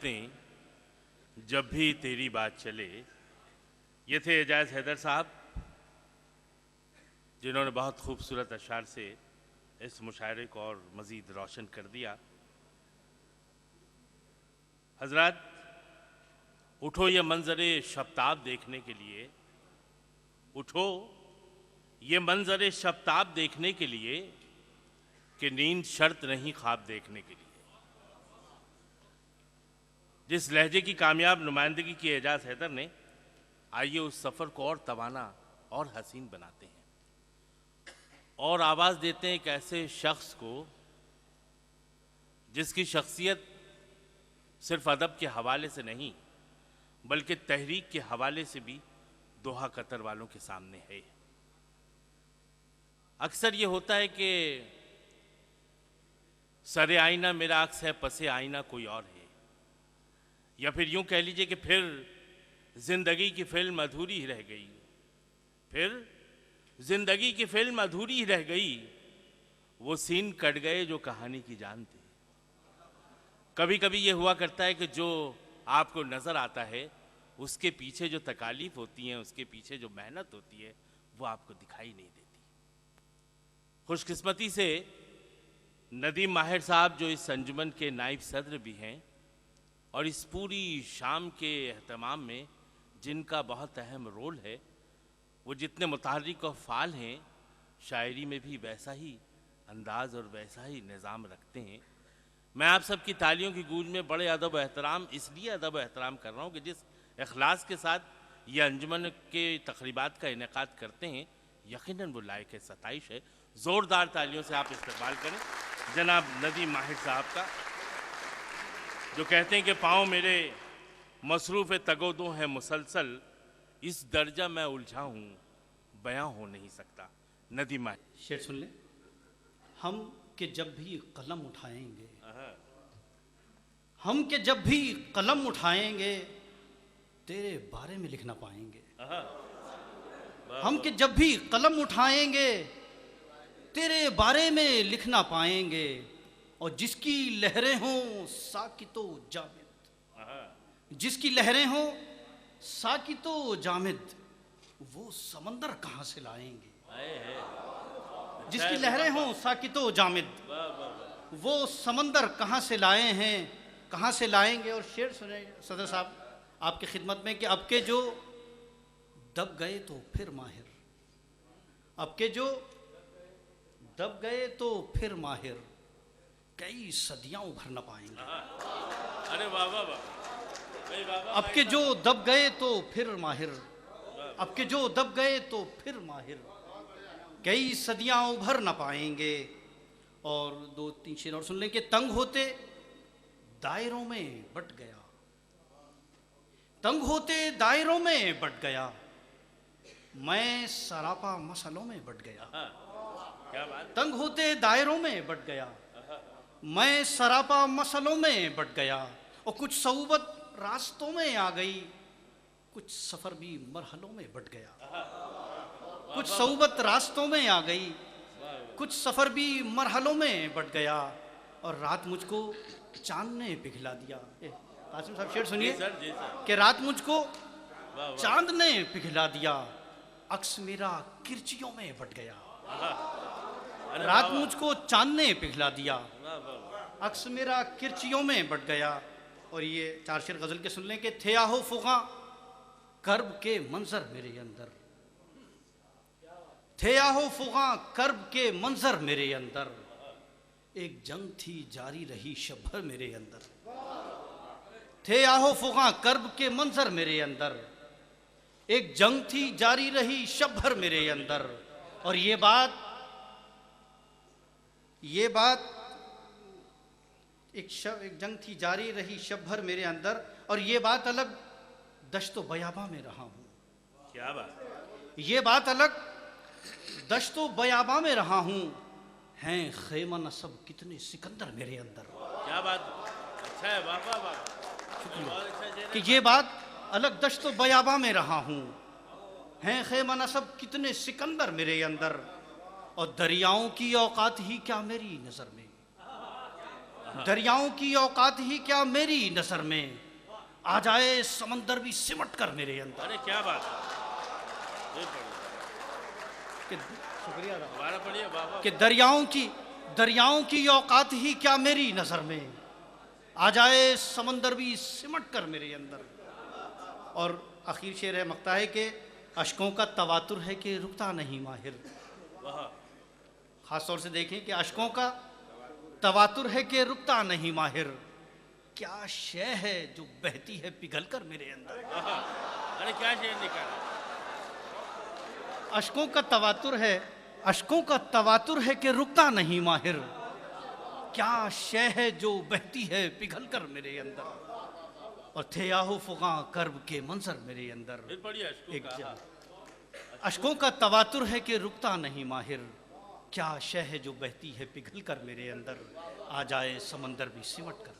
बातें जब भी तेरी बात चले। ये थे एजाज हैदर साहब, जिन्होंने बहुत खूबसूरत अशार से इस मुशायरे को और मज़ीद रोशन कर दिया। हजरत, उठो ये मंजरे शब्ताब देखने के लिए, उठो ये मंजरे शब्ताब देखने के लिए कि नींद शर्त नहीं ख्वाब देखने के लिए। जिस लहजे की कामयाब नुमाइंदगी की एजाज हैदर ने, आइए उस सफ़र को और तवाना और हसीन बनाते हैं और आवाज़ देते हैं एक ऐसे शख्स को जिसकी शख्सियत सिर्फ अदब के हवाले से नहीं बल्कि तहरीक के हवाले से भी दोहा कतर वालों के सामने है। अक्सर ये होता है कि सरे आईना मेरा अक्स है, पसे आईना कोई और है, या फिर यूं कह लीजिए कि फिर जिंदगी की फिल्म अधूरी ही रह गई, फिर जिंदगी की फिल्म अधूरी ही रह गई, वो सीन कट गए जो कहानी की जान थे। कभी कभी ये हुआ करता है कि जो आपको नज़र आता है उसके पीछे जो तकालीफ होती हैं, उसके पीछे जो मेहनत होती है, वो आपको दिखाई नहीं देती। खुशकिस्मती से नदीम माहिर साहब, जो इस अंजुमन के नाइब सदर भी हैं और इस पूरी शाम के एहतमाम में जिनका बहुत अहम रोल है, वो जितने मुतहर्रिक और फ़ाल हैं, शायरी में भी वैसा ही अंदाज़ और वैसा ही निज़ाम रखते हैं। मैं आप सब की तालियों की गूंज में बड़े अदब एहतराम, इसलिए अदब एहतराम कर रहा हूँ कि जिस इखलास के साथ ये अंजुमन के तकरीबात का इनेकाद करते हैं, यकीनन वो लायक सताइश है। ज़ोरदार तालियों से आप इस्तकबाल करें जनाब नदीम माहिर साहब का, जो कहते हैं कि पाँव मेरे मसरूफ़ तगोदो है मुसलसल, इस दर्जा मैं उलझा हूँ बयां हो नहीं सकता। नदीम माहिर शेर सुन ले। हम के जब भी कलम उठाएंगे, हम के जब भी कलम उठाएंगे तेरे बारे में लिख ना पाएंगे। हम के जब भी कलम उठाएंगे तेरे बारे में लिख ना पाएंगे, और जिसकी लहरें हों साकितो जामिद, जिसकी लहरें हों साकितो जामिद, वो समंदर कहाँ से लाएंगे। जिसकी लहरें हों साकितो जामिद, वो समंदर कहाँ से लाए हैं, कहाँ से लाएंगे। और शेर सुने सदर साहब आपकी खिदमत में कि अब के जो दब गए तो फिर माहिर, अब के जो दब गए तो फिर माहिर, कई सदियां उभर न पाएंगे। अरे वाह वाह वाह। अब के जो दब गए तो फिर माहिर, अब के जो दब गए तो फिर माहिर, कई सदियां उभर न पाएंगे। और दो तीन शेर और सुन लें कि तंग होते दायरों में बट गया, तंग होते दायरों में बट गया, मैं सरापा मसलों में बट गया। क्या बात। तंग होते दायरों में बट गया, मैं सरापा मसलों में बट गया, और कुछ सऊबत रास्तों में आ गई, कुछ सफर भी मरहलों में बट गया। कुछ सऊबत रास्तों में आ गई, कुछ सफर भी मरहलों में बट गया, और रात मुझको चांद ने पिघला दिया। कासिम साहब शेर सुनिए कि रात मुझको चांद ने पिघला दिया, अक्स मेरा किरचियों में बट गया। रात मुझको चांद ने पिघला दिया, अक्स मेरा किरचियों में बट गया। और ये चार शेर गजल के सुन लें कि थे आहो फुगा कर्ब के मंजर मेरे अंदर, थे आहो फुगा कर्ब के मंजर मेरे अंदर, एक जंग थी जारी रही शब भर मेरे अंदर, थे आहो फुगा कर्ब के मंजर मेरे अंदर, एक जंग थी जारी रही शब भर मेरे अंदर। और ये बात एक जंग थी जारी रही शब भर मेरे अंदर, और ये बात अलग दश्तो बयाबा में रहा हूँ। क्या बात। ये बात अलग दश्तो बयाबा में रहा हूँ, हैं खेमा नसब कितने सिकंदर मेरे अंदर। क्या बात। अच्छा है, वाह वाह वाह। कि ये बात अलग दश्तो बयाबा में रहा हूँ, हैं खेमा नसब कितने सिकंदर मेरे अंदर, और दरियाओं की औकात ही क्या मेरी नजर में, दरियाओं की औकात ही क्या मेरी नजर में, आ जाए समंदर भी सिमट कर मेरे अंदर। अरे क्या बात है, बहुत बढ़िया। शुक्रिया हमारा बढ़िया बाबा। कि दरियाओं की औकात ही क्या मेरी नजर में, आ जाए समंदर भी सिमट कर मेरे अंदर। और आखिर शेर है मक्ता है कि अश्कों का तवातुर है कि रुकता नहीं माहिर। खास तौर से देखें कि अश्कों का तवातुर है कि रुकता नहीं माहिर, क्या शय है जो बहती है पिघल कर मेरे अंदर। अरे क्या शेर निकाला। अश्कों का तवातुर है कि रुकता नहीं माहिर, क्या शय है जो बहती है पिघल कर मेरे अंदर। और थे आहो फुगा कर्ब के मंजर मेरे अंदर। अश्कों का तवातुर है कि रुकता नहीं माहिर, क्या शय है जो बहती है पिघल कर मेरे अंदर, आ जाए समंदर भी सिमट कर।